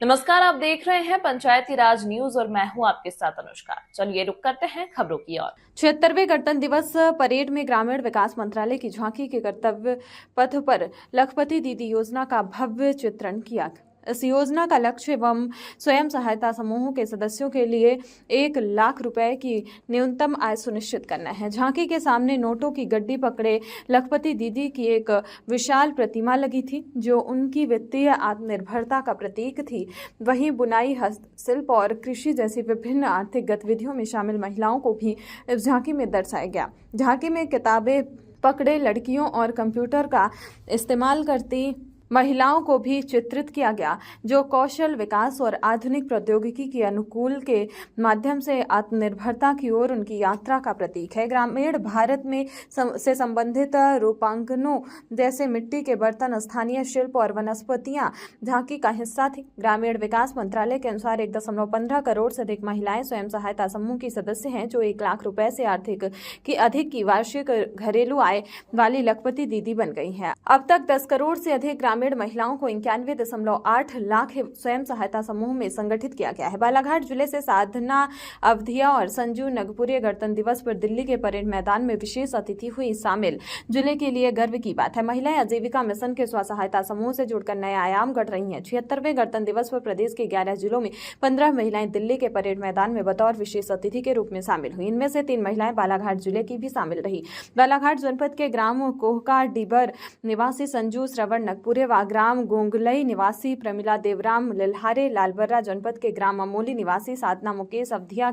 नमस्कार, आप देख रहे हैं पंचायती राज न्यूज और मैं हूं आपके साथ अनुष्का। चलिए रुक करते हैं खबरों की ओर। 76वें गणतंत्र दिवस परेड में ग्रामीण विकास मंत्रालय की झांकी के कर्तव्य पथ पर लखपति दीदी योजना का भव्य चित्रण किया। इस योजना का लक्ष्य एवं स्वयं सहायता समूहों के सदस्यों के लिए 1 लाख रुपए की न्यूनतम आय सुनिश्चित करना है। झांकी के सामने नोटों की गड्डी पकड़े लखपति दीदी की एक विशाल प्रतिमा लगी थी, जो उनकी वित्तीय आत्मनिर्भरता का प्रतीक थी। वहीं बुनाई, हस्तशिल्प और कृषि जैसी विभिन्न आर्थिक गतिविधियों में शामिल महिलाओं को भी इस झांकी में दर्शाया गया। झांकी में किताबें पकड़े लड़कियों और कंप्यूटर का इस्तेमाल करती महिलाओं को भी चित्रित किया गया, जो कौशल विकास और आधुनिक प्रौद्योगिकी के अनुकूल के माध्यम से आत्मनिर्भरता की ओर उनकी यात्रा का प्रतीक है। ग्रामीण भारत में से संबंधित रूपांकनों जैसे मिट्टी के बर्तन, स्थानीय शिल्प और वनस्पतियां झांकी का हिस्सा थी। ग्रामीण विकास मंत्रालय के अनुसार 1.15 करोड़ से अधिक महिलाएं स्वयं सहायता समूह की सदस्य हैं, जो 1 लाख रुपए से अधिक की वार्षिक घरेलू आय वाली लखपति दीदी बन गई है। अब तक 10 करोड़ से अधिक ग्रामीण महिलाओं को 91.8 लाख स्वयं सहायता समूह में संगठित किया गया है। बालाघाट जिले से साधना अवधिया और संजू नगपुरे गणतंत्र दिवस पर दिल्ली के परेड मैदान में विशेष अतिथि हुई शामिल। जिले के लिए गर्व की बात है। महिलाएं आजीविका मिशन के स्व सहायता समूह से जुड़कर नए आयाम गढ़ रही हैं। 76वें गणतंत्र दिवस पर प्रदेश के 11 जिलों में 15 महिलाएं दिल्ली के परेड मैदान में बतौर विशेष अतिथि के रूप में शामिल हुई। इनमें से 3 महिलाएं बालाघाट जिले की भी शामिल रही। बालाघाट जनपद के ग्राम कोहका डिबर निवासी संजू श्रवण नगपुरे, ग्राम गोंगलई निवासी प्रमिला देवराम लिल्हारे, लालबर्रा जनपद के ग्राम अमोली निवासी साधना मुकेश अवधिया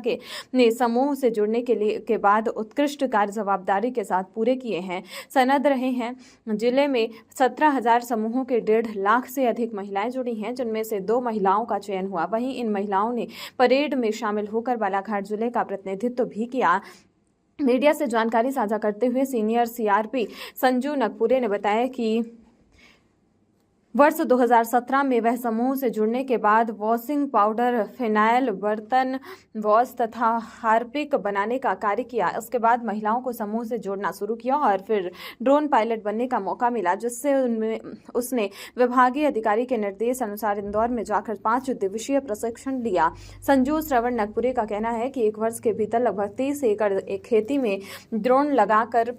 ने समूह से जुड़ने के बाद उत्कृष्ट कार्य जवाबदारी के साथ पूरे किए हैं, सनद रहे हैं। जिले में 17,000 समूहों के 1.5 लाख से अधिक महिलाएं जुड़ी हैं, जिनमें से 2 महिलाओं का चयन हुआ। वहीं इन महिलाओं ने परेड में शामिल होकर बालाघाट जिले का प्रतिनिधित्व भी किया। मीडिया से जानकारी साझा करते हुए सीनियर सीआरपी संजू नगपुरे ने बताया कि वर्ष 2017 में वह समूह से जुड़ने के बाद वॉशिंग पाउडर, फिनाइल, बर्तन वॉश तथा हार्पिक बनाने का कार्य किया। इसके बाद महिलाओं को समूह से जोड़ना शुरू किया और फिर ड्रोन पायलट बनने का मौका मिला, जिससे उसने विभागीय अधिकारी के निर्देश अनुसार इंदौर में जाकर 5 दिवसीय प्रशिक्षण लिया। संजू श्रवण नगपुरे का कहना है कि 1 वर्ष के भीतर लगभग 30 एकड़ खेती में ड्रोन लगाकर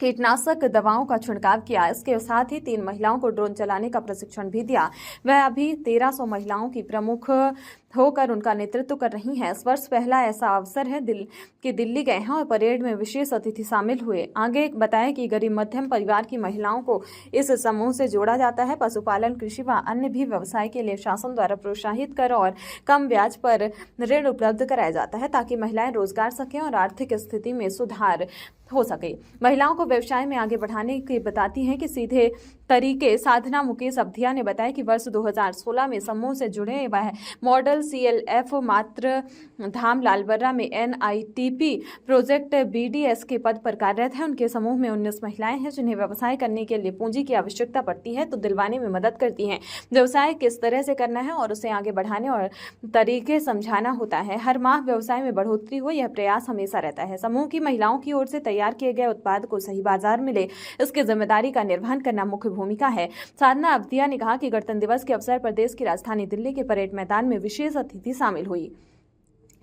कीटनाशक दवाओं का छिड़काव किया। इसके साथ ही 3 महिलाओं को ड्रोन चलाने का प्रशिक्षण भी दिया। वह अभी 1300 महिलाओं की प्रमुख होकर उनका नेतृत्व कर रही हैं। इस वर्ष पहला ऐसा अवसर है कि दिल्ली गए हैं और परेड में विशेष अतिथि शामिल हुए। आगे बताया कि गरीब मध्यम परिवार की महिलाओं को इस समूह से जोड़ा जाता है। पशुपालन, कृषि व अन्य भी व्यवसाय के लिए शासन द्वारा प्रोत्साहित कर और कम ब्याज पर ऋण उपलब्ध कराया जाता है, ताकि महिलाएं रोजगार सकें और आर्थिक स्थिति में सुधार हो सके। महिलाओं को व्यवसाय में आगे बढ़ाने की बताती हैं कि सीधे तरीके। साधना मुकेश अवधिया ने बताया कि वर्ष 2016 में समूह से जुड़े वह मॉडल CLF मात्र धाम लालबर्रा में NITP प्रोजेक्ट BDS के पद पर कार्यरत है। उनके समूह में 19 महिलाएं हैं, जिन्हें व्यवसाय करने के लिए पूंजी की आवश्यकता पड़ती है तो दिलवाने में मदद करती हैं। व्यवसाय किस तरह से करना है और उसे आगे बढ़ाने और तरीके समझाना होता है। हर माह व्यवसाय में बढ़ोतरी हो, यह प्रयास हमेशा रहता है। समूह की महिलाओं की ओर से तैयार किए गए उत्पाद को सही बाजार मिले, इसकी जिम्मेदारी का निर्वहन करना मुख्य भूमिका है। साधना अवधिया ने कहा कि गणतंत्र दिवस के अवसर पर देश की राजधानी दिल्ली के परेड मैदान में विशेष अतिथि शामिल हुई।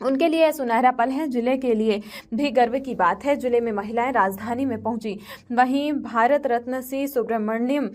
उनके लिए यह सुनहरा पल है। जिले के लिए भी गर्व की बात है। जिले में महिलाएं राजधानी में पहुंची। वहीं भारत रत्न C सुब्रमण्यम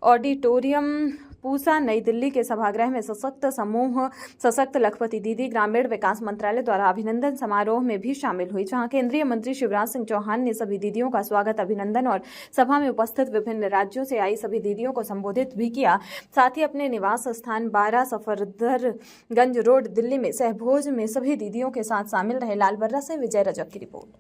ऑडिटोरियम पूसा नई दिल्ली के सभागृह में सशक्त लखपति दीदी ग्रामीण विकास मंत्रालय द्वारा अभिनंदन समारोह में भी शामिल हुई, जहां केंद्रीय मंत्री शिवराज सिंह चौहान ने सभी दीदियों का स्वागत, अभिनंदन और सभा में उपस्थित विभिन्न राज्यों से आई सभी दीदियों को संबोधित भी किया। साथ ही अपने निवास स्थान 12 सफदरगंज रोड दिल्ली में सहभोज में सभी दीदियों के साथ शामिल रहे। लालबर्रा से विजय रजक की रिपोर्ट।